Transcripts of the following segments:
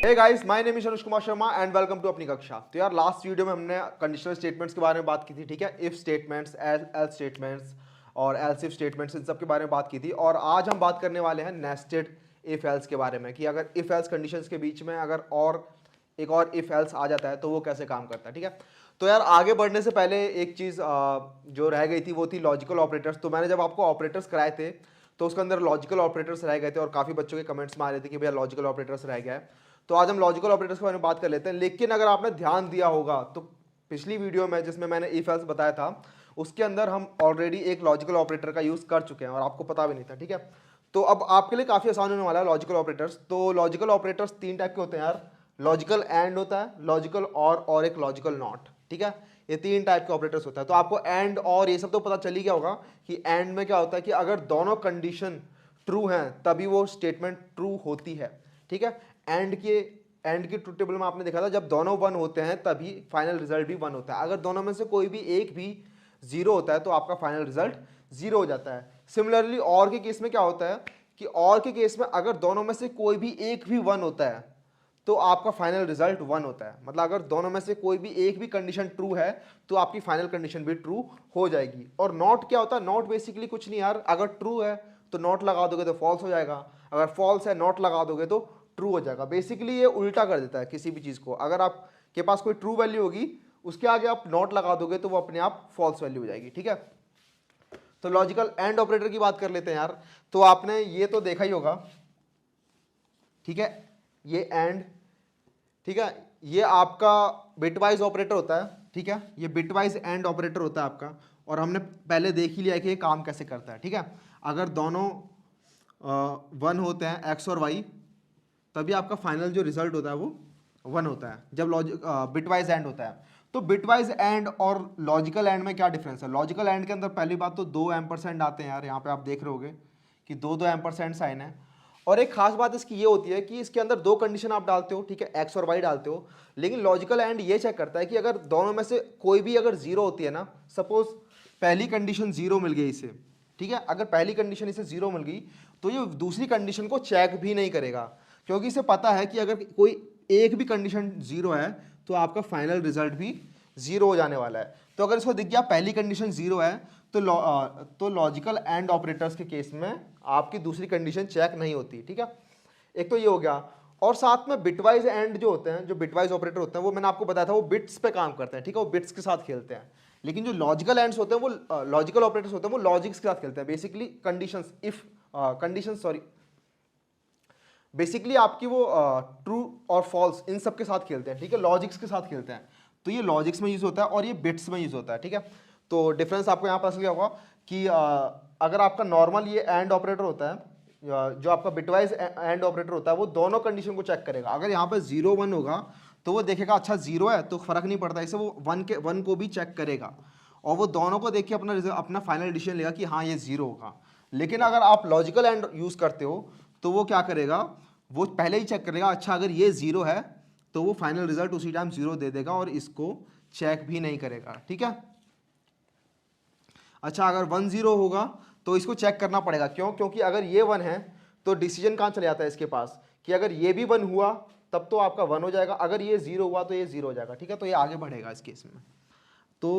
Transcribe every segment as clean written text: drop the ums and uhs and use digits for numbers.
Hey guys, my name is Anuj Kumar Sharma and welcome to अपनी कक्षा। तो यार लास्ट वीडियो में हमने कंडीशनल स्टेटमेंट्स के बारे में बात की थी, ठीक है। इफ स्टेटमेंट्स, एल्स स्टेटमेंट्स और एल्स इफ स्टेटमेंट्स, इन सब के बारे में बात की थी। और आज हम बात करने वाले हैं नेस्टेड इफ एल्स के बारे में, कि अगर इफ एल्स कंडीशंस के बीच में अगर और एक और इफ एल्स आ जाता है तो वो कैसे काम करता है, ठीक है। तो यार आगे बढ़ने से पहले एक चीज़ जो रह गई थी वो थी लॉजिकल ऑपरेटर्स। तो मैंने जब आपको ऑपरेटर्स कराए थे तो उसके अंदर लॉजिकल ऑपरेटर्स रह गए थे और काफ़ी बच्चों के कमेंट्स में आ रहे थे कि भैया लॉजिकल ऑपरेटर्स रह गया है। तो आज हम लॉजिकल ऑपरेटर्स के बारे में बात कर लेते हैं। लेकिन अगर आपने ध्यान दिया होगा तो पिछली वीडियो में जिसमें मैंने इफ एल्स बताया था उसके अंदर हम ऑलरेडी एक लॉजिकल ऑपरेटर का यूज़ कर चुके हैं और आपको पता भी नहीं था, ठीक है। तो अब आपके लिए काफ़ी आसान होने वाला है लॉजिकल ऑपरेटर्स। तो लॉजिकल ऑपरेटर्स तीन टाइप के होते हैं यार। लॉजिकल एंड होता है, लॉजिकल और एक लॉजिकल नॉट, ठीक है। ये तीन टाइप के ऑपरेटर्स होता है। तो आपको एंड और ये सब तो पता चल ही गया होगा कि एंड में क्या होता है कि अगर दोनों कंडीशन ट्रू हैं तभी वो स्टेटमेंट ट्रू होती है, ठीक है। एंड की ट्रुथ टेबल में आपने देखा था जब दोनों वन होते हैं तभी फाइनल रिजल्ट भी वन होता है। अगर दोनों में से कोई भी एक भी जीरो होता है तो आपका फाइनल रिजल्ट जीरो हो जाता है। सिमिलरली और के केस में क्या होता है कि और के केस में अगर दोनों में से कोई भी एक भी वन होता है तो आपका फाइनल रिजल्ट वन होता है। मतलब अगर दोनों में से कोई भी एक भी कंडीशन ट्रू है तो आपकी फाइनल कंडीशन भी ट्रू हो जाएगी। और नॉट क्या होता है? नॉट बेसिकली कुछ नहीं यार, अगर ट्रू है तो नॉट लगा दोगे तो फॉल्स हो जाएगा, अगर फॉल्स है नॉट लगा दोगे तो ट्रू हो जाएगा। बेसिकली ये उल्टा कर देता है किसी भी चीज़ को। अगर आपके पास कोई ट्रू वैल्यू होगी उसके आगे आप नॉट लगा दोगे तो वो अपने आप फॉल्स वैल्यू हो जाएगी, ठीक है। तो लॉजिकल एंड ऑपरेटर की बात कर लेते हैं यार। तो आपने ये तो देखा ही होगा, ठीक है, ये एंड, ठीक है, ये आपका बिटवाइज ऑपरेटर होता है, ठीक है। ये बिटवाइज एंड ऑपरेटर होता है आपका, और हमने पहले देख ही लिया है कि ये काम कैसे करता है, ठीक है। अगर दोनों वन होते हैं एक्स और वाई तभी आपका फाइनल जो रिजल्ट होता है वो वन होता है जब बिटवाइज एंड होता है। तो बिटवाइज एंड और लॉजिकल एंड में क्या डिफरेंस है? लॉजिकल एंड के अंदर पहली बात तो 2 एम्परसेंट आते हैं यार, यहाँ पे आप देख रहे होगे कि दो एम्परसेंट साइन है। और एक खास बात इसकी ये होती है कि इसके अंदर दो कंडीशन आप डालते हो, ठीक है, एक्स और वाई डालते हो। लेकिन लॉजिकल एंड ये चेक करता है कि अगर दोनों में से कोई भी अगर जीरो होती है ना, सपोज पहली कंडीशन जीरो मिल गई इसे, ठीक है, अगर पहली कंडीशन इसे जीरो मिल गई तो ये दूसरी कंडीशन को चेक भी नहीं करेगा, क्योंकि इसे पता है कि अगर कोई एक भी कंडीशन जीरो है तो आपका फाइनल रिजल्ट भी जीरो हो जाने वाला है। तो अगर इसको दिख गया पहली कंडीशन जीरो है तो लॉजिकल एंड ऑपरेटर्स के केस में आपकी दूसरी कंडीशन चेक नहीं होती, ठीक है। एक तो ये हो गया, और साथ में बिटवाइज एंड जो होते हैं, जो बिटवाइज ऑपरेटर होते हैं, वो मैंने आपको बताया था वो बिट्स पे काम करते हैं, ठीक है, वो बिट्स के साथ खेलते हैं। लेकिन जो लॉजिकल एंड्स होते हैं, वो लॉजिकल ऑपरेटर्स होते हैं, वो लॉजिक्स के साथ खेलते हैं। Basically conditions, if condition, sorry, basically आपकी वो ट्रू और फॉल्स इन सब के साथ खेलते हैं, ठीक है, लॉजिक्स के साथ खेलते हैं। तो ये लॉजिक्स में यूज होता है और ये बिट्स में यूज होता है, ठीक है। तो डिफरेंस आपको यहाँ पता चल गया होगा कि अगर आपका नॉर्मल ये एंड ऑपरेटर होता है, जो आपका बिटवाइज एंड ऑपरेटर होता है, वो दोनों कंडीशन को चेक करेगा। अगर यहाँ पे 0 1 होगा तो वो देखेगा अच्छा 0 है तो फर्क नहीं पड़ता, इसे वो 1 को भी चेक करेगा और वो दोनों को देख के अपना फाइनल डिसीजन लेगा कि हाँ ये 0 होगा। लेकिन अगर आप लॉजिकल एंड यूज करते हो तो वो क्या करेगा, वो पहले ही चेक करेगा अच्छा अगर ये 0 है तो वो फाइनल रिजल्ट उसी टाइम 0 दे देगा और इसको चेक भी नहीं करेगा, ठीक है। अच्छा अगर 1 0 होगा तो इसको चेक करना पड़ेगा, क्यों? क्योंकि अगर ये 1 है तो डिसीजन कहाँ चले जाता है इसके पास कि अगर ये भी 1 हुआ तब तो आपका 1 हो जाएगा, अगर ये 0 हुआ तो ये 0 हो जाएगा, ठीक है। तो ये आगे बढ़ेगा इस केस में। तो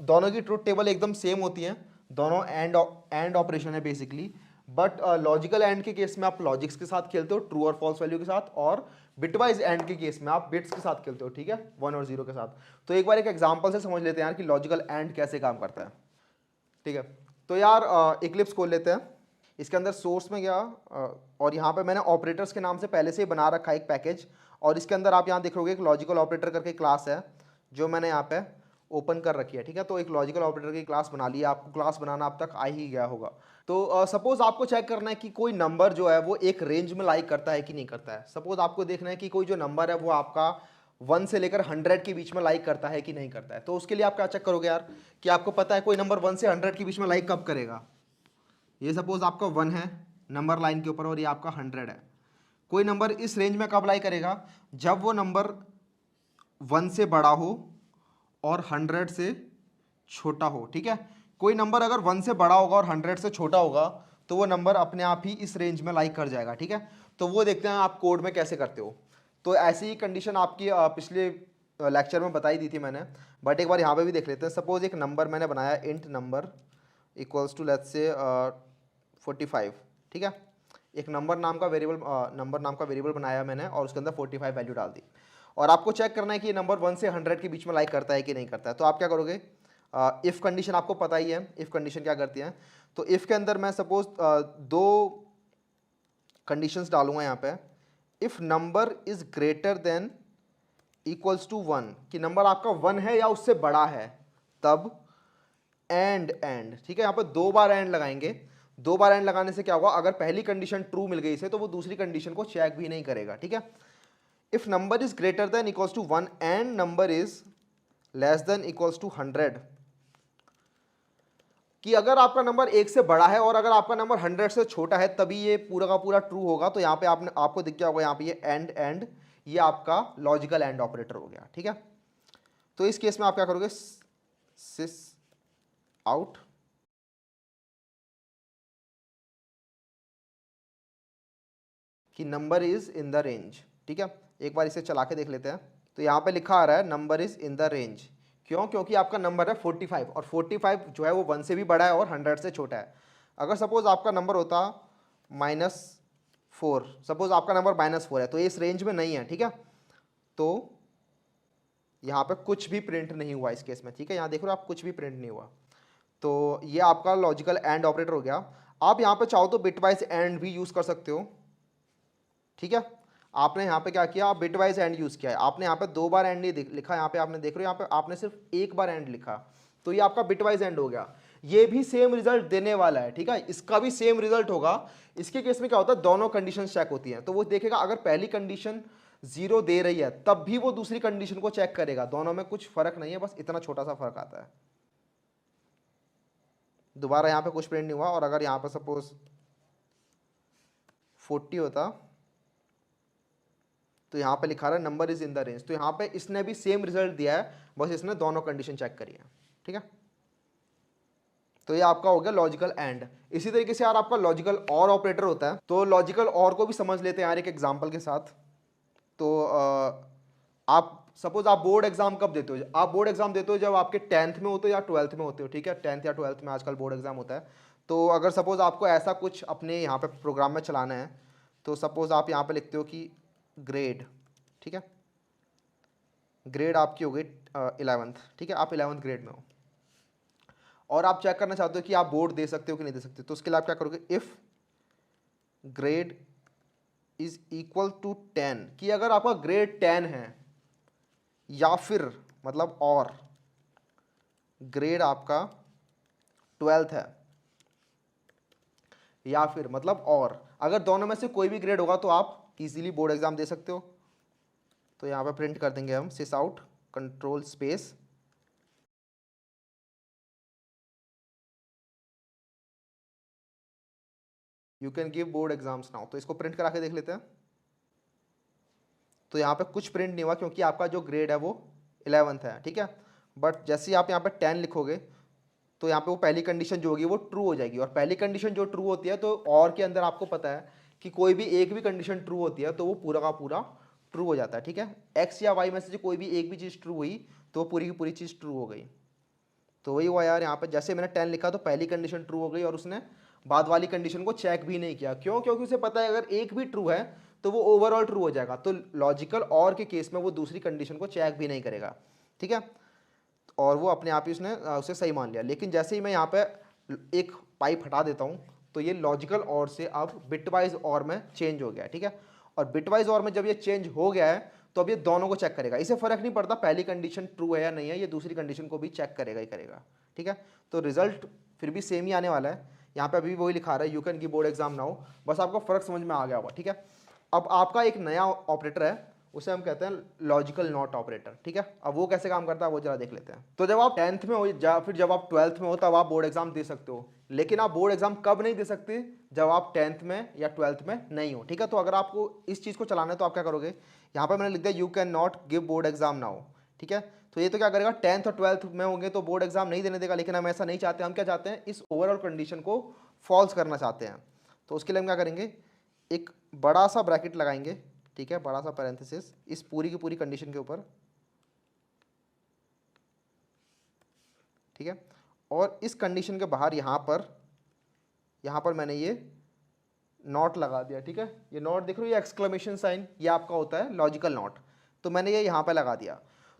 दोनों की ट्रुथ टेबल एकदम सेम होती है, दोनों एंड ऑपरेशन है बेसिकली। बट लॉजिकल एंड के केस में आप लॉजिक्स के साथ खेलते हो, ट्रू और फॉल्स वैल्यू के साथ, और बिटवाइज एंड के केस में आप बिट्स के साथ खेलते हो, ठीक है, 1 और 0 के साथ। तो एक बार एक एग्जांपल से समझ लेते हैं यार कि लॉजिकल एंड कैसे काम करता है, ठीक है। तो यार इक्लिप्स खोल लेते हैं, इसके अंदर सोर्स में गया और यहाँ पे मैंने ऑपरेटर्स के नाम से पहले से ही बना रखा है एक पैकेज, और इसके अंदर आप यहाँ देखोगे एक लॉजिकल ऑपरेटर करके क्लास है जो मैंने यहाँ पे ओपन कर रखी है, ठीक है। तो एक लॉजिकल ऑपरेटर की क्लास बना ली है, आपको क्लास बनाना अब तक आ ही गया होगा। तो सपोज आपको चेक करना है कि कोई नंबर जो है वो एक रेंज में लाइक करता है कि नहीं करता है। सपोज आपको देखना है कि कोई जो नंबर है वो आपका 1 से लेकर 100 के बीच में लाइक करता है कि नहीं करता है। तो उसके लिए आप क्या चेक करोगे यार कि आपको पता है कोई नंबर 1 से 100 के बीच में लाइक कब करेगा। ये सपोज आपका 1 है नंबर लाइन के ऊपर और ये आपका 100 है, कोई नंबर इस रेंज में कब लाइक करेगा? जब वो नंबर 1 से बड़ा हो और 100 से छोटा हो, ठीक है। कोई नंबर अगर 1 से बड़ा होगा और 100 से छोटा होगा तो वो नंबर अपने आप ही इस रेंज में लाइक कर जाएगा, ठीक है। तो वो देखते हैं आप कोड में कैसे करते हो। तो ऐसी ही कंडीशन आपकी पिछले लेक्चर में बताई दी थी मैंने, बट एक बार यहाँ पे भी देख लेते हैं। सपोज एक नंबर मैंने बनाया, int number equals to let's say 45, ठीक है। एक नंबर नाम का वेरिएबल बनाया मैंने और उसके अंदर 45 वैल्यू डाल दी, और आपको चेक करना है कि ये नंबर 1 से 100 के बीच में लाइक करता है कि नहीं करता है। तो आप क्या करोगे, इफ़ कंडीशन आपको पता ही है, इफ़ कंडीशन क्या करती है। तो इफ़ के अंदर मैं सपोज दो कंडीशंस डालूंगा यहाँ पे। If number is greater than equals to 1, कि नंबर आपका 1 है या उससे बड़ा है, तब एंड, ठीक है। यहाँ पर 2 बार एंड लगाएंगे। 2 बार एंड लगाने से क्या होगा, अगर पहली कंडीशन ट्रू मिल गई इसे तो वो दूसरी कंडीशन को चेक भी नहीं करेगा, ठीक है। If number is greater than equals to 1 and number is less than equals to 100, कि अगर आपका नंबर 1 से बड़ा है और अगर आपका नंबर 100 से छोटा है तभी ये पूरा का पूरा ट्रू होगा। तो यहाँ पे आपको दिख गया होगा यहाँ पे ये एंड, ये आपका लॉजिकल एंड ऑपरेटर हो गया, ठीक है। तो इस केस में आप क्या करोगे, सिस आउट कि number is in the range, ठीक है। एक बार इसे चला के देख लेते हैं। तो यहाँ पे लिखा आ रहा है number is in the range, क्यों, क्योंकि आपका नंबर है 45 और 45 जो है वो 1 से भी बड़ा है और 100 से छोटा है। अगर सपोज आपका नंबर होता -4, सपोज आपका नंबर -4 है तो ये इस रेंज में नहीं है, ठीक है। तो यहाँ पे कुछ भी प्रिंट नहीं हुआ इस केस में, ठीक है। यहाँ देख रहे हो आप, कुछ भी प्रिंट नहीं हुआ। तो ये आपका लॉजिकल एंड ऑपरेटर हो गया। आप यहाँ पे चाहो तो बिटवाइज एंड भी यूज़ कर सकते हो, ठीक है। आपने यहाँ पे क्या किया, आप बिटवाइज एंड यूज़ किया है। आपने यहाँ पे 2 बार एंड नहीं लिखा, यहाँ पे आपने देख रहे हो, यहाँ पे आपने सिर्फ 1 बार एंड लिखा, तो ये आपका बिटवाइज एंड हो गया। ये भी सेम रिजल्ट देने वाला है, ठीक है। इसका भी सेम रिजल्ट होगा। इसके केस में क्या होता है, दोनों कंडीशन चेक होती हैं। तो वो देखेगा अगर पहली कंडीशन 0 दे रही है तब भी वो दूसरी कंडीशन को चेक करेगा। दोनों में कुछ फर्क नहीं है, बस इतना छोटा सा फर्क आता है। दोबारा यहाँ पे कुछ प्रिंट नहीं हुआ, और अगर यहाँ पे सपोज 40 होता तो यहाँ पे लिखा रहा है number is in the range. तो यहाँ पे इसने भी सेम रिजल्ट दिया है, बस इसने दोनों कंडीशन चेक करी है, ठीक है। तो ये आपका हो गया लॉजिकल एंड। इसी तरीके से यार आपका लॉजिकल और ऑपरेटर होता है। तो लॉजिकल और को भी समझ लेते हैं यार एक एग्जांपल के साथ। तो आप सपोज आप बोर्ड एग्जाम कब देते हो, आप बोर्ड एग्जाम देते हो जब आपके 10th में होते हो या 12th में होते हो, ठीक है। 10th या 12th में आजकल बोर्ड एग्जाम होता है। तो अगर सपोज आपको ऐसा कुछ अपने यहाँ पे प्रोग्राम में चलाना है, तो सपोज आप यहाँ पे लिखते हो कि ग्रेड, ठीक है। ग्रेड आपकी हो गई 11th, ठीक है। आप 11th ग्रेड में हो और आप चेक करना चाहते हो कि आप बोर्ड दे सकते हो कि नहीं दे सकते। तो उसके लिए आप क्या करोगे, if grade is equal to 10, कि अगर आपका ग्रेड 10 है या फिर मतलब और ग्रेड आपका 12th है, या फिर मतलब और अगर दोनों में से कोई भी ग्रेड होगा तो आप इजीली बोर्ड एग्जाम दे सकते हो। तो यहाँ पे प्रिंट कर देंगे हम sys out control space you can give board exams now. तो इसको प्रिंट करा के देख लेते हैं। तो यहाँ पे कुछ प्रिंट नहीं हुआ क्योंकि आपका जो ग्रेड है वो 11th है, ठीक है। बट जैसे ही आप यहाँ पे 10 लिखोगे तो यहाँ पे वो पहली कंडीशन जो होगी वो ट्रू हो जाएगी, और पहली कंडीशन जो ट्रू होती है तो और के अंदर आपको पता है कि कोई भी एक भी कंडीशन ट्रू होती है तो वो पूरा का पूरा ट्रू हो जाता है, ठीक है। एक्स या वाई में से कोई भी एक भी चीज़ ट्रू हुई तो वो पूरी की पूरी चीज़ ट्रू हो गई। तो वही हुआ यार, यहाँ पे जैसे मैंने 10 लिखा तो पहली कंडीशन ट्रू हो गई और उसने बाद वाली कंडीशन को चेक भी नहीं किया। क्यों, क्योंकि उसे पता है अगर एक भी ट्रू है तो वो ओवरऑल ट्रू हो जाएगा। तो लॉजिकल और के केस में वो दूसरी कंडीशन को चेक भी नहीं करेगा, ठीक है। और वो अपने आप ही उसने उसे सही मान लिया। लेकिन जैसे ही मैं यहाँ पे एक पाइप हटा देता हूँ तो ये लॉजिकल और से अब बिटवाइज और में चेंज हो गया, ठीक है। और बिटवाइज और में जब ये चेंज हो गया है तो अब ये दोनों को चेक करेगा। इसे फर्क नहीं पड़ता पहली कंडीशन ट्रू है या नहीं है, ये दूसरी कंडीशन को भी चेक करेगा ही करेगा, ठीक है। तो रिजल्ट फिर भी सेम ही आने वाला है। यहाँ पे अभी वही लिखा रहा है you can give board exam now, बस आपको फर्क समझ में आ गया होगा, ठीक है। अब आपका एक नया ऑपरेटर है, उसे हम कहते हैं लॉजिकल नॉट ऑपरेटर, ठीक है। अब वो कैसे काम करता है वो जरा देख लेते हैं। तो जब आप 10th में हो या फिर जब आप 12th में हो तब आप बोर्ड एग्जाम दे सकते हो, लेकिन आप बोर्ड एग्जाम कब नहीं दे सकते, जब आप 10th में या 12th में नहीं हो, ठीक है। तो अगर आपको इस चीज़ को चलाना है तो आप क्या करोगे, यहाँ पर मैंने लिख दिया you can not give board exam now, ठीक है। तो ये तो क्या करेगा, 10th और 12th में होंगे तो बोर्ड एग्जाम नहीं देने देगा। लेकिन हम ऐसा नहीं चाहते, हम क्या चाहते हैं, इस ओवरऑल कंडीशन को फॉल्स करना चाहते हैं। तो उसके लिए हम क्या करेंगे, एक बड़ा सा ब्रैकेट लगाएंगे ठीक है, बड़ा सा पैरेंथेसिस इस पूरी की पूरी कंडीशन के ऊपर, ठीक है। और इस कंडीशन के बाहर यहाँ पर मैंने ये नॉट लगा दिया, ठीक है। ये नॉट देख रहे हो, ये एक्सक्लेमेशन साइन, ये आपका होता है लॉजिकल नॉट, तो मैंने ये यहाँ पे लगा दिया।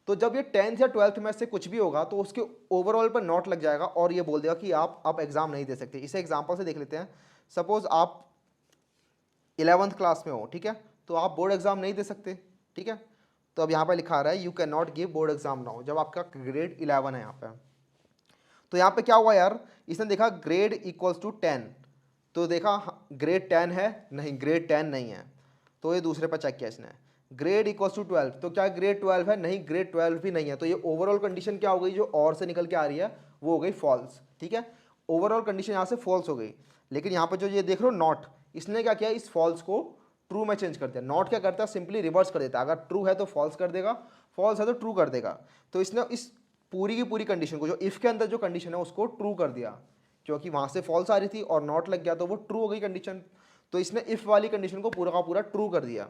तो जब ये 10th या 12th में से कुछ भी होगा तो उसके ओवरऑल पर नॉट लग जाएगा और ये बोल देगा कि आप एग्जाम नहीं दे सकते। इसे एग्जाम्पल से देख लेते हैं। सपोज आप 11th क्लास में हो, ठीक है, तो आप बोर्ड एग्जाम नहीं दे सकते, ठीक है। तो अब यहाँ पर लिखा रहा है you can not give board exam now, जब आपका ग्रेड 11 है यहाँ पे। तो यहाँ पे क्या हुआ यार, इसने देखा ग्रेड इक्वल्स टू 10, तो देखा ग्रेड 10 है, नहीं ग्रेड 10 नहीं है, तो ये दूसरे पर चेक किया इसने। ग्रेड इक्वल्स टू 12, तो क्या ग्रेड 12 है, नहीं ग्रेड 12 भी नहीं है। तो ये ओवरऑल कंडीशन क्या हो गई, जो और से निकल के आ रही है वो हो गई फॉल्स, ठीक है। ओवरऑल कंडीशन यहाँ से फॉल्स हो गई। लेकिन यहाँ पर जो ये देख रहे हो नॉट, इसने क्या किया, इस फॉल्स को ट्रू में चेंज कर दिया। नॉट क्या करता है, सिंपली रिवर्स कर देता है। अगर ट्रू है तो फॉल्स कर देगा, फॉल्स है तो ट्रू कर देगा। तो इसने इस पूरी की पूरी कंडीशन को, जो इफ के अंदर जो कंडीशन है उसको ट्रू कर दिया, क्योंकि वहां से फॉल्स आ रही थी और नॉट लग गया तो वो ट्रू हो गई कंडीशन। तो इसने इफ वाली कंडीशन को पूरा का पूरा ट्रू कर दिया।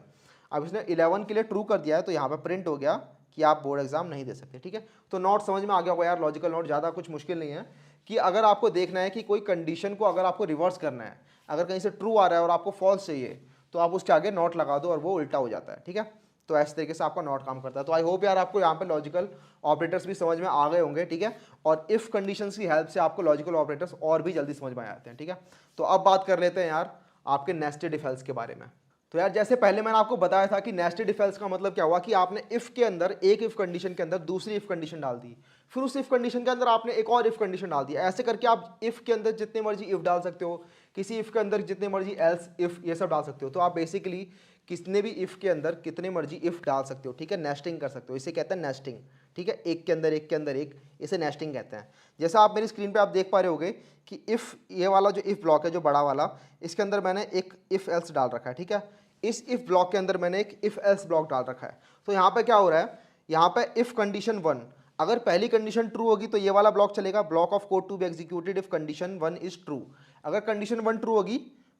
अब इसने 11 के लिए ट्रू कर दिया है, तो यहाँ पे प्रिंट हो गया कि आप बोर्ड एग्जाम नहीं दे सकते, ठीक है। तो नॉट समझ में आ गया होगा यार, लॉजिकल नॉट ज़्यादा कुछ मुश्किल नहीं है। कि अगर आपको देखना है कि कोई कंडीशन को अगर आपको रिवर्स करना है, अगर कहीं से ट्रू आ रहा है और आपको फॉल्स चाहिए, तो आप उसके आगे नॉट लगा दो और वो उल्टा हो जाता है, ठीक है। तो ऐसे तरीके से आपका नॉट काम करता है। तो आई होप यार आपको यहाँ पे लॉजिकल ऑपरेटर्स भी समझ में आ गए होंगे, ठीक है। और इफ कंडीशंस की हेल्प से आपको लॉजिकल ऑपरेटर्स और भी जल्दी समझ में आ जाते हैं, ठीक है। तो अब बात कर लेते हैं यार आपके नेस्टेड इफ एल्स के बारे में। तो यार जैसे पहले मैंने आपको बताया था कि नेस्टेड इफ एल्स का मतलब क्या हुआ, कि आपने इफ के अंदर एक इफ कंडीशन के अंदर दूसरी इफ कंडीशन डाल दी, फिर उस इफ कंडीशन के अंदर आपने एक और इफ कंडीशन डाल दी। ऐसे करके आप इफ के अंदर जितने मर्जी इफ डाल सकते हो, किसी इफ के अंदर जितने मर्जी एल्स इफ ये सब डाल सकते हो। तो आप बेसिकली कितने भी इफ के अंदर कितने मर्जी इफ डाल सकते हो, ठीक है। नेस्टिंग कर सकते हो, इसे कहते हैं नेस्टिंग, ठीक है। एक के अंदर एक के अंदर एक, इसे नेस्टिंग कहते हैं। जैसा आप मेरी स्क्रीन पे आप देख पा रहे होगे कि इफ, ये वाला जो इफ ब्लॉक है जो बड़ा वाला, इसके अंदर मैंने एक इफ एल्स डाल रखा है, ठीक है। इस इफ ब्लॉक के अंदर मैंने एक इफ एल्स ब्लॉक डाल रखा है। तो यहाँ पे क्या हो रहा है, यहाँ पे इफ कंडीशन 1, अगर पहली कंडीशन ट्रू होगी तो ये वाला ब्लॉक चलेगा, block of code to be executed if condition 1 is true. अगर कंडीशन 1 ट्रू होगी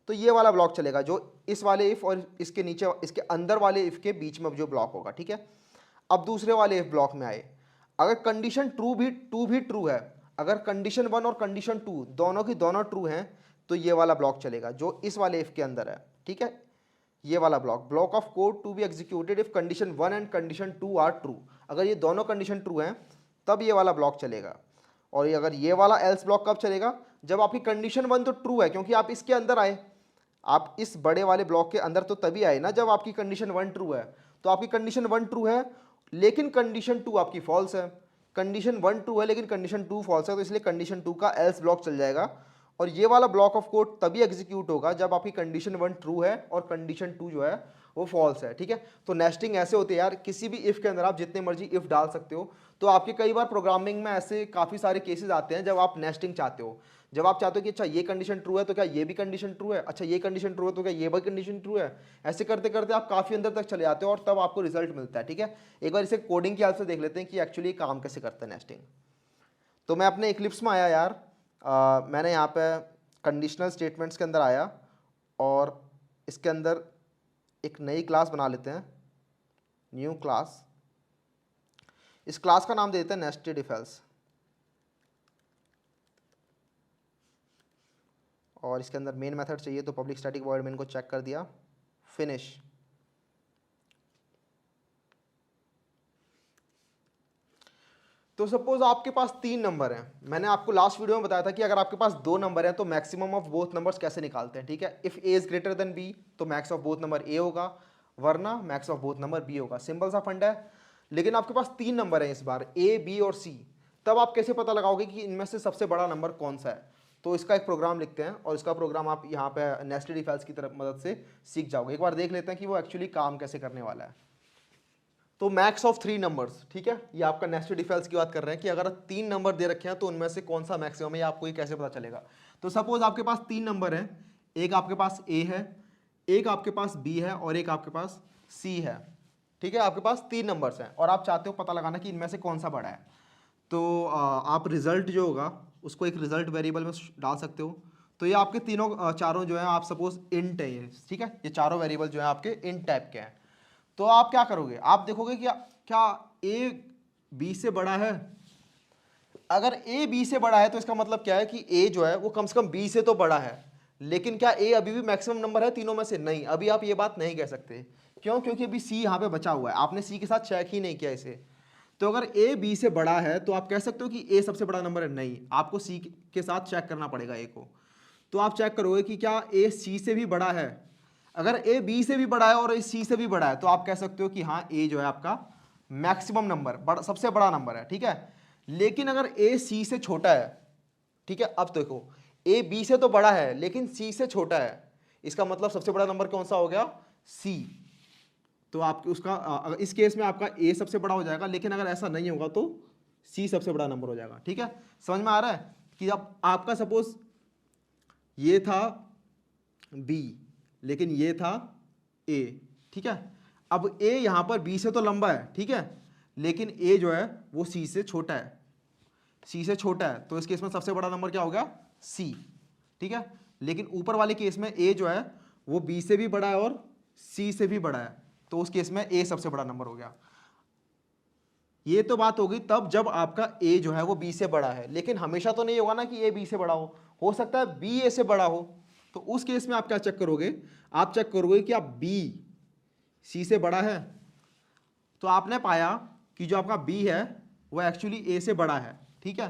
तो ये वाला ब्लॉक चलेगा, जो इस वाले इफ और इसके नीचे इसके अंदर वाले इफ के बीच में जो ब्लॉक होगा, ठीक है। अब दूसरे वाले इफ ब्लॉक में आए, अगर कंडीशन टू भी ट्रू है, अगर कंडीशन 1 और कंडीशन 2 दोनों की दोनों ट्रू हैं, तो ये वाला ब्लॉक चलेगा जो इस वाले इफ के अंदर है, ठीक है। ये वाला block of code to be executed if condition 1 and condition 2 are true. अगर ये दोनों कंडीशन ट्रू हैं तब ये वाला ब्लॉक चलेगा। और ये अगर ये वाला एल्स ब्लॉक कब चलेगा, जब आपकी कंडीशन 1 तो ट्रू है, क्योंकि आप इसके अंदर आए, आप इस बड़े वाले ब्लॉक के अंदर तो तभी आए ना जब आपकी कंडीशन 1 ट्रू है। तो आपकी कंडीशन 1 ट्रू है लेकिन कंडीशन 2 आपकी फॉल्स है। कंडीशन 1 ट्रू है लेकिन कंडीशन 2 फॉल्स है, तो इसलिए कंडीशन 2 का एल्स ब्लॉक चल जाएगा। और ये वाला ब्लॉक ऑफ कोड तभी एग्जीक्यूट होगा जब आपकी कंडीशन 1 ट्रू है और कंडीशन 2 जो है वो फॉल्स है, ठीक है। तो नेस्टिंग ऐसे होती है यार, किसी भी इफ के अंदर आप जितने मर्जी इफ डाल सकते हो। तो आपके कई बार प्रोग्रामिंग में ऐसे काफ़ी सारे केसेस आते हैं जब आप नेस्टिंग चाहते हो, जब आप चाहते हो कि अच्छा ये कंडीशन ट्रू है तो क्या ये भी कंडीशन ट्रू है, अच्छा ये कंडीशन ट्रू है तो क्या ये भी कंडीशन ट्रू है। ऐसे करते करते आप काफ़ी अंदर तक चले जाते हो और तब आपको रिजल्ट मिलता है, ठीक है। एक बार इसे कोडिंग की हेल्प से देख लेते हैं कि एक्चुअली काम कैसे करता है नेस्टिंग। तो मैं अपने इक्लिप्स में आया यार, मैंने यहाँ पे कंडीशनल स्टेटमेंट्स के अंदर आया और इसके अंदर एक नई क्लास बना लेते हैं, न्यू क्लास। इस क्लास का नाम दे देते हैं नेस्टेड इफ एल्स। और इसके अंदर मेन मेथड चाहिए तो पब्लिक स्टैटिक वॉइड मेन को चेक कर दिया, फिनिश। तो सपोज आपके पास 3 नंबर हैं। मैंने आपको लास्ट वीडियो में बताया था कि अगर आपके पास 2 नंबर हैं तो मैक्सिमम ऑफ बोथ नंबर्स कैसे निकालते हैं, ठीक है। If A is greater than B तो max of both number A होगा, वरना max of both number B होगा। सिंपल सा फंडा है। लेकिन आपके पास 3 नंबर हैं इस बार, ए बी और सी। तब आप कैसे पता लगाओगे कि इनमें से सबसे बड़ा नंबर कौन सा है। तो इसका एक प्रोग्राम लिखते हैं और इसका प्रोग्राम आप यहाँ पे नेस्टेड इफ एल्स की तरफ मदद से सीख जाओगे। एक बार देख लेते हैं कि वो एक्चुअली काम कैसे करने वाला है। तो मैक्स ऑफ 3 नंबर्स, ठीक है। ये आपका नेस्टेड इफ एल्स की बात कर रहे हैं कि अगर 3 नंबर दे रखे हैं तो उनमें से कौन सा मैक्सिमम है, आपको ये कैसे पता चलेगा। तो सपोज आपके पास 3 नंबर हैं, एक आपके पास ए है, एक आपके पास बी है और एक आपके पास सी है, ठीक है। आपके पास 3 नंबर्स हैं और आप चाहते हो पता लगाना कि इनमें से कौन सा बड़ा है। तो आप रिजल्ट जो होगा उसको एक रिजल्ट वेरिएबल में डाल सकते हो। तो ये आपके तीनों चारों जो है आप सपोज इंट है ये, ठीक है। ये चारों वेरिएबल जो है आपके इंट टाइप के हैं। तो आप क्या करोगे, आप देखोगे क्या क्या ए बी से बड़ा है। अगर ए बी से बड़ा है तो इसका मतलब क्या है कि ए जो है वो कम से कम बी से तो बड़ा है, लेकिन क्या ए अभी भी मैक्सिमम नंबर है तीनों में से? नहीं, अभी आप ये बात नहीं कह सकते। क्यों? क्योंकि अभी सी यहाँ पे बचा हुआ है, आपने सी के साथ चेक ही नहीं किया इसे। तो अगर ए बी से बड़ा है तो आप कह सकते हो कि ए सबसे बड़ा नंबर है? नहीं, आपको सी के साथ चेक करना पड़ेगा ए को। तो आप चेक करोगे कि क्या ए सी से भी बड़ा है। अगर ए बी से भी बड़ा है और ए सी से भी बड़ा है तो आप कह सकते हो कि हाँ ए जो है आपका मैक्सिमम नंबर, सबसे बड़ा नंबर है, ठीक है। लेकिन अगर ए सी से छोटा है, ठीक है, अब देखो ए बी से तो बड़ा है लेकिन सी से छोटा है, इसका मतलब सबसे बड़ा नंबर कौन सा हो गया? सी। तो आपके उसका इस केस में आपका ए सबसे बड़ा हो जाएगा, लेकिन अगर ऐसा नहीं होगा तो सी सबसे बड़ा नंबर हो जाएगा, ठीक है। समझ में आ रहा है कि अब आपका सपोज ये था बी लेकिन ये था ए, ठीक है। अब ए यहां पर बी से तो लंबा है, ठीक है, लेकिन ए जो है वो सी से छोटा है, सी से छोटा है, तो इस केस में सबसे बड़ा नंबर क्या हो गया? सी, ठीक है। लेकिन ऊपर वाले केस में ए जो है वो बी से भी बड़ा है और सी से भी बड़ा है, तो उस केस में ए सबसे बड़ा नंबर हो गया। ये तो बात होगी तब जब आपका ए जो है वो बी से बड़ा है, लेकिन हमेशा तो नहीं होगा ना कि ए बी से बड़ा हो सकता है बी ए से बड़ा हो। तो उस केस में आप क्या चेक करोगे? आप चेक करोगे कि आप बी सी से बड़ा है, तो आपने पाया कि जो आपका बी है वो एक्चुअली ए से बड़ा है, ठीक है।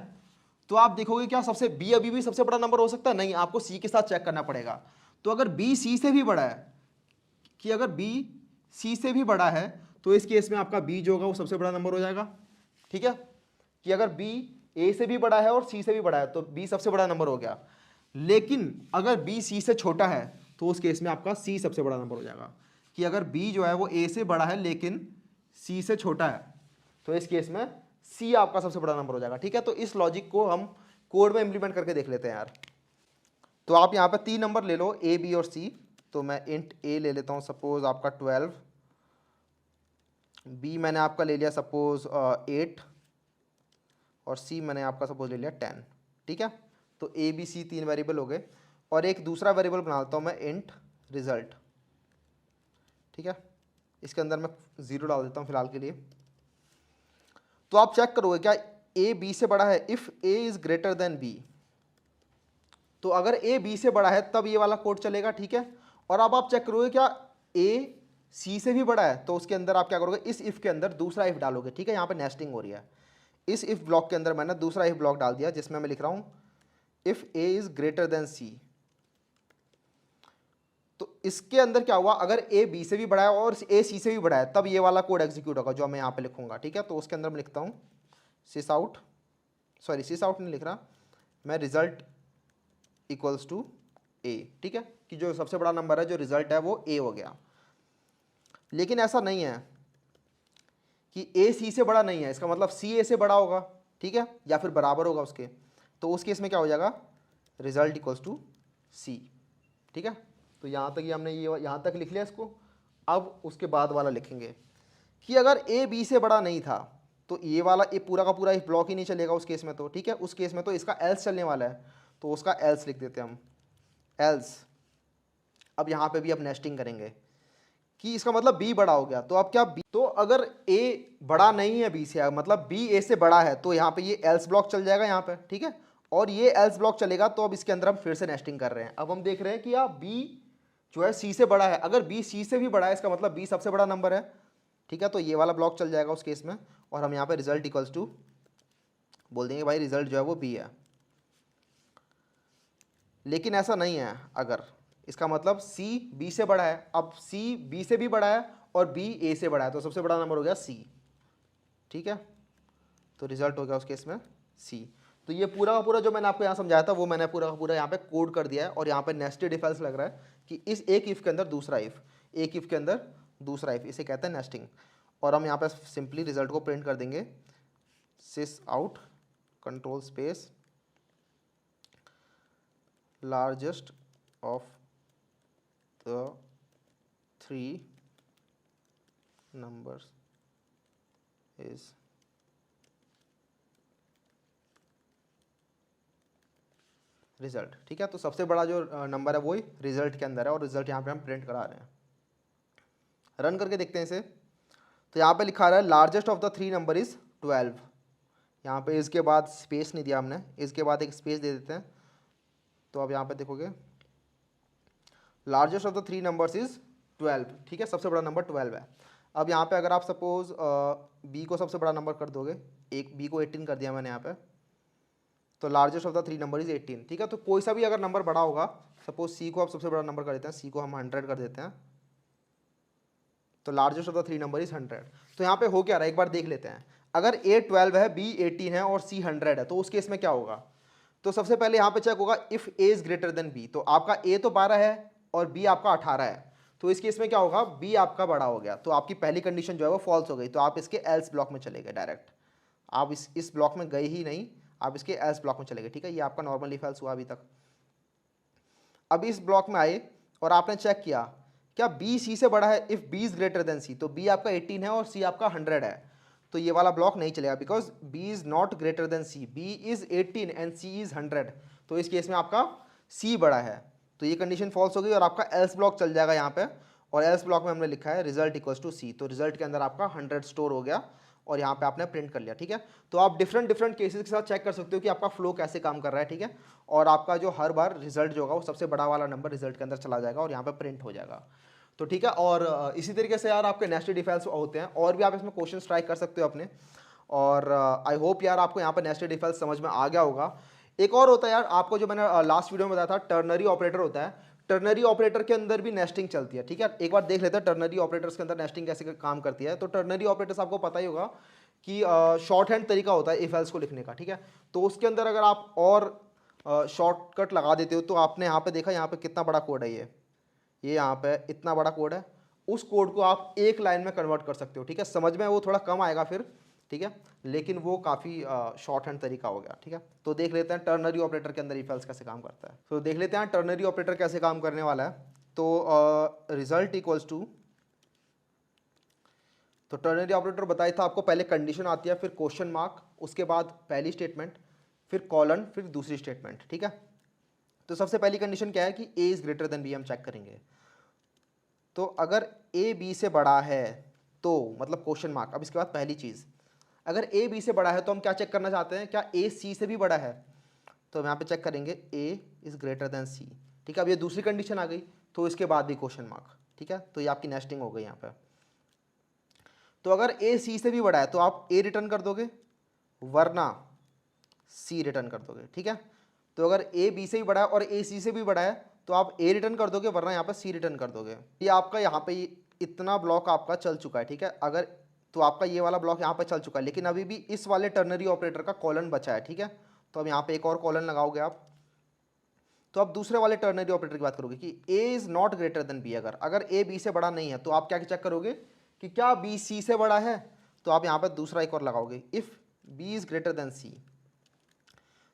तो आप देखोगे क्या सबसे बी अभी भी सबसे बड़ा नंबर हो सकता है? नहीं, आपको सी के साथ चेक करना पड़ेगा। तो अगर बी सी से भी बड़ा है, कि अगर बी सी से भी बड़ा है तो इस केस में आपका बी जो होगा वो सबसे बड़ा नंबर हो जाएगा, ठीक है। कि अगर बी ए से भी बड़ा है और सी से भी बड़ा है तो बी सबसे बड़ा नंबर हो गया। लेकिन अगर बी सी से छोटा है तो उस केस में आपका सी सबसे बड़ा नंबर हो जाएगा। कि अगर बी जो है वो ए से बड़ा है लेकिन सी से छोटा है तो इस केस में सी आपका सबसे बड़ा नंबर हो जाएगा, ठीक है। तो इस लॉजिक को हम कोड में इंप्लीमेंट करके देख लेते हैं यार। तो आप यहाँ पे 3 नंबर ले लो ए बी और सी। तो मैं इंट ए ले लेता हूँ सपोज आपका 12, बी मैंने आपका ले लिया सपोज 8 और सी मैंने आपका सपोज ले लिया 10, ठीक है। तो ए बी सी 3 वेरिएबल हो गए और एक दूसरा वेरिएबल बनाता हूँ मैं इंट रिजल्ट, ठीक है। इसके अंदर मैं 0 डाल देता हूँ फिलहाल के लिए। तो आप चेक करोगे क्या ए बी से बड़ा है? If A is greater than B, तो अगर ए बी से बड़ा है तब ये वाला कोड चलेगा, ठीक है। और अब आप चेक करोगे क्या ए सी से भी बड़ा है, तो उसके अंदर आप क्या करोगे? इस इफ के अंदर दूसरा इफ डालोगे, ठीक है। यहाँ पे नेस्टिंग हो रही है। इस इफ ब्लॉक के अंदर मैंने दूसरा इफ ब्लॉक डाल दिया जिसमें मैं लिख रहा हूँ if A is greater than C. तो इसके अंदर क्या हुआ? अगर ए बी से भी बड़ा है और ए सी से भी बड़ा है तब ये वाला कोड एग्जीक्यूट होगा जो मैं यहाँ पे लिखूंगा, ठीक है। तो उसके अंदर मैं लिखता हूँ सिस आउट, सॉरी सिस आउट नहीं लिख रहा मैं, रिजल्ट इक्वल्स टू ए, ठीक है। कि जो सबसे बड़ा नंबर है जो रिजल्ट है वो ए हो गया। लेकिन ऐसा नहीं है कि ए सी से बड़ा नहीं है, इसका मतलब सी ए से बड़ा होगा, ठीक है, या फिर बराबर होगा उसके। तो उस केस में क्या हो जाएगा? रिजल्ट इक्वल्स टू सी, ठीक है। तो यहाँ तक ये हमने ये यहाँ तक लिख लिया इसको। अब उसके बाद वाला लिखेंगे कि अगर ए बी से बड़ा नहीं था तो ये वाला ए पूरा का पूरा इफ ब्लॉक ही नहीं चलेगा उस केस में, तो ठीक है। उस केस में तो इसका एल्स चलने वाला है, तो उसका एल्स लिख देते हैं हम, एल्स। अब यहाँ पे भी अब नेस्टिंग करेंगे कि इसका मतलब b बड़ा हो गया, तो अब क्या b, तो अगर a बड़ा नहीं है b से, मतलब b a से बड़ा है, तो यहाँ पे ये else ब्लॉक चल जाएगा यहाँ पे, ठीक है। और ये else ब्लॉक चलेगा तो अब इसके अंदर हम फिर से नेस्टिंग कर रहे हैं। अब हम देख रहे हैं कि यार b जो है c से बड़ा है, अगर b c से भी बड़ा है इसका मतलब b सबसे बड़ा नंबर है, ठीक है। तो ये वाला ब्लॉक चल जाएगा उस केस में और हम यहाँ पे रिजल्ट इक्वल्स टू बोल देंगे भाई रिजल्ट जो है वो b है। लेकिन ऐसा नहीं है, अगर इसका मतलब C B से बड़ा है, अब C B से भी बड़ा है और B A से बड़ा है, तो सबसे बड़ा नंबर हो गया C, ठीक है। तो रिजल्ट हो गया उस केस में C। तो ये पूरा का पूरा जो मैंने आपको यहाँ समझाया था वो मैंने पूरा का पूरा यहाँ पे कोड कर दिया है और यहाँ पे नेस्टेड इफ एल्स लग रहा है कि इस एक इफ के अंदर दूसरा इफ, एक इफ के अंदर दूसरा इफ, इसे कहते हैं नेस्टिंग। और हम यहाँ पे सिंपली रिजल्ट को प्रिंट कर देंगे sys out control space largest of the 3 numbers is result, ठीक है। तो सबसे बड़ा जो नंबर है वही रिजल्ट के अंदर है और रिजल्ट यहाँ पे हम प्रिंट करा रहे हैं। रन करके देखते हैं इसे। तो यहाँ पे लिखा रहा है largest of the 3 number is 12। यहाँ पे इसके बाद स्पेस नहीं दिया हमने, इसके बाद एक स्पेस दे देते हैं। तो अब यहाँ पे देखोगे largest of the 3 numbers is 12, ठीक है, सबसे बड़ा नंबर 12 है। अब यहाँ पे अगर आप सपोज बी को सबसे बड़ा नंबर कर दोगे, एक बी को 18 कर दिया मैंने यहाँ पे, तो largest of the 3 number is 18, ठीक है। तो कोई सा भी अगर नंबर बड़ा होगा, सपोज सी को आप सबसे बड़ा नंबर कर देते हैं, सी को हम 100 कर देते हैं, तो largest of the 3 number is 100। तो यहाँ पे हो क्या रहा है एक बार देख लेते हैं। अगर ए 12 है, बी 18 है और सी 100 है, तो उस केस में क्या होगा। तो सबसे पहले यहाँ पे चेक होगा if A is greater than B. तो आपका ए तो 12 है और बी आपका 18 है, तो इस केस में क्या होगा, बी आपका बड़ा हो गया, तो आपकी पहली कंडीशन जो है वो फॉल्स हो गई। तो आप इसके एल्स ब्लॉक में चले गए डायरेक्ट, आप इस ब्लॉक में गए ही नहीं, आप इसके एल्स ब्लॉक में चले गए, ठीक है। ये आपका नॉर्मली फॉल्स हुआ अभी तक। अब इस ब्लॉक में आए और आपने चेक किया क्या बी सी से बड़ा है, if B is greater than C. तो बी आपका 18 है और सी आपका 100 है, तो ये वाला ब्लॉक नहीं चलेगा, because B is not greater than C, B is 18 and C is 100। तो इस केस में आपका सी बड़ा है, तो ये कंडीशन फॉल्स हो गई और आपका एल्स ब्लॉक चल जाएगा यहाँ पे। और एल्स ब्लॉक में हमने लिखा है रिजल्ट इक्वल्स टू सी, तो रिजल्ट के अंदर आपका 100 स्टोर हो गया और यहाँ पे आपने प्रिंट कर लिया, ठीक है। तो आप डिफरेंट केसेस के साथ चेक कर सकते हो कि आपका फ्लो कैसे काम कर रहा है, ठीक है। और आपका जो हर बार रिजल्ट जो होगा वो सबसे बड़ा वाला नंबर रिजल्ट के अंदर चला जाएगा और यहाँ पे प्रिंट हो जाएगा, तो ठीक है। और इसी तरीके से यार आपके नेस्टेड इफ एल्स होते हैं, और भी आप इसमें क्वेश्चन ट्राई कर सकते हो अपने। और आई होप यार आपको यहाँ पर नेस्टेड इफ एल्स समझ में आ गया होगा। एक और होता है यार, आपको जो मैंने लास्ट वीडियो में बताया था, टर्नरी ऑपरेटर होता है। टर्नरी ऑपरेटर के अंदर भी नेस्टिंग चलती है, ठीक है। एक बार देख लेते हैं टर्नरी ऑपरेटर्स के अंदर नेस्टिंग कैसे काम करती है। तो टर्नरी ऑपरेटर्स आपको पता ही होगा कि शॉर्ट हैंड तरीका होता है इफ एल्स को लिखने का, ठीक है। तो उसके अंदर अगर आप और शॉर्टकट लगा देते हो, तो आपने यहाँ पे देखा, यहाँ पे कितना बड़ा कोड है, ये यहाँ पे इतना बड़ा कोड है, उस कोड को आप एक लाइन में कन्वर्ट कर सकते हो, ठीक है। समझ में वो थोड़ा कम आएगा फिर, ठीक है, लेकिन वो काफ़ी शॉर्ट हैंड तरीका हो गया, ठीक है। तो देख लेते हैं टर्नरी ऑपरेटर के अंदर इफ एल्स कैसे काम करता है। तो देख लेते हैं टर्नरी ऑपरेटर कैसे काम करने वाला है। तो रिजल्ट इक्वल्स टू, तो टर्नरी ऑपरेटर बताया था आपको, पहले कंडीशन आती है, फिर क्वेश्चन मार्क, उसके बाद पहली स्टेटमेंट, फिर कॉलन, फिर दूसरी स्टेटमेंट, ठीक है। तो सबसे पहली कंडीशन क्या है कि A is greater than B, हम चेक करेंगे। तो अगर ए बी से बड़ा है तो मतलब क्वेश्चन मार्क। अब इसके बाद पहली चीज़, अगर ए बी से बड़ा है तो हम क्या चेक करना चाहते हैं, क्या ए सी से भी बड़ा है। तो हम यहाँ पे चेक करेंगे ए इज ग्रेटर देन सी, ठीक है। अब ये दूसरी कंडीशन आ गई, तो इसके बाद भी क्वेश्चन मार्क, ठीक है। तो ये आपकी नेस्टिंग हो गई यहाँ पे। तो अगर ए सी से भी बड़ा है तो आप ए रिटर्न कर दोगे, वरना सी रिटर्न कर दोगे, ठीक है। तो अगर ए बी से भी बड़ा है और ए सी से भी बड़ा है तो आप ए रिटर्न कर दोगे, वरना यहाँ पर सी रिटर्न कर दोगे। ये आपका यहाँ पे इतना ब्लॉक आपका चल चुका है, ठीक है। अगर तो आपका ये वाला ब्लॉक यहाँ पे चल चुका है, लेकिन अभी भी इस वाले टर्नरी ऑपरेटर का कॉलन बचा है, ठीक है। तो अब यहाँ पे एक और कॉलन लगाओगे आप। तो अब दूसरे वाले टर्नरी ऑपरेटर की बात करोगे कि A is not greater than B. अगर ए बी से बड़ा नहीं है तो आप क्या चेक करोगे कि क्या बी सी से बड़ा है। तो आप यहाँ पर दूसरा एक और लगाओगे, if B is greater than C,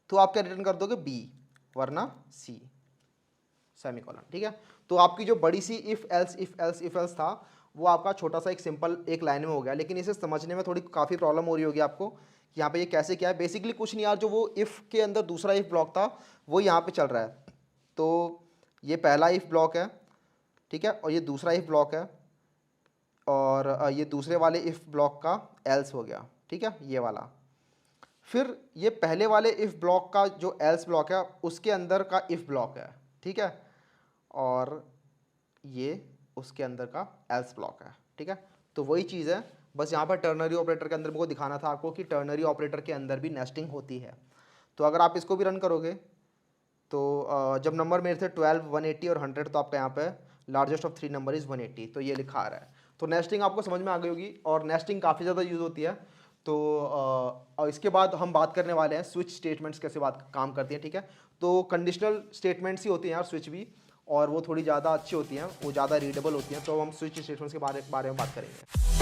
तो आप क्या रिटर्न कर दोगे, बी, वरना सी, सेमीकोलन, ठीक है। तो आपकी जो बड़ी सी इफ एल्स था वो आपका छोटा सा एक सिंपल एक लाइन में हो गया, लेकिन इसे समझने में थोड़ी काफ़ी प्रॉब्लम हो रही होगी आपको कि यहाँ पे ये कैसे क्या है। बेसिकली कुछ नहीं यार, जो वो इफ़ के अंदर दूसरा इफ़ ब्लॉक था वो यहाँ पे चल रहा है। तो ये पहला इफ़ ब्लॉक है, ठीक है, और ये दूसरा इफ़ ब्लॉक है, और ये दूसरे वाले इफ़ ब्लॉक का एल्स हो गया, ठीक है, ये वाला। फिर ये पहले वाले इफ़ ब्लॉक का जो एल्स ब्लॉक है उसके अंदर का इफ़ ब्लॉक है, ठीक है, और ये उसके अंदर का एल्स ब्लॉक है, ठीक है। तो वही चीज़ है, बस यहाँ पर टर्नरी ऑपरेटर के अंदर मेरे को दिखाना था आपको कि टर्नरी ऑपरेटर के अंदर भी नेस्टिंग होती है। तो अगर आप इसको भी रन करोगे तो जब नंबर मेरे थे 12, 180 और 100, तो आपका यहाँ पे लार्जेस्ट ऑफ 3 नंबर इज़ 180, तो ये लिखा आ रहा है। तो नेस्टिंग आपको समझ में आ गई होगी, और नेस्टिंग काफ़ी ज़्यादा यूज़ होती है। तो और इसके बाद हम बात करने वाले हैं स्विच स्टेटमेंट्स कैसे काम करती हैं, ठीक है। तो कंडीशनल स्टेटमेंट्स ही होती हैं यार स्विच भी, और वो थोड़ी ज़्यादा अच्छी होती हैं, वो ज़्यादा रीडेबल होती हैं। तो हम स्विच स्टेटमेंट्स के बारे में बात करेंगे।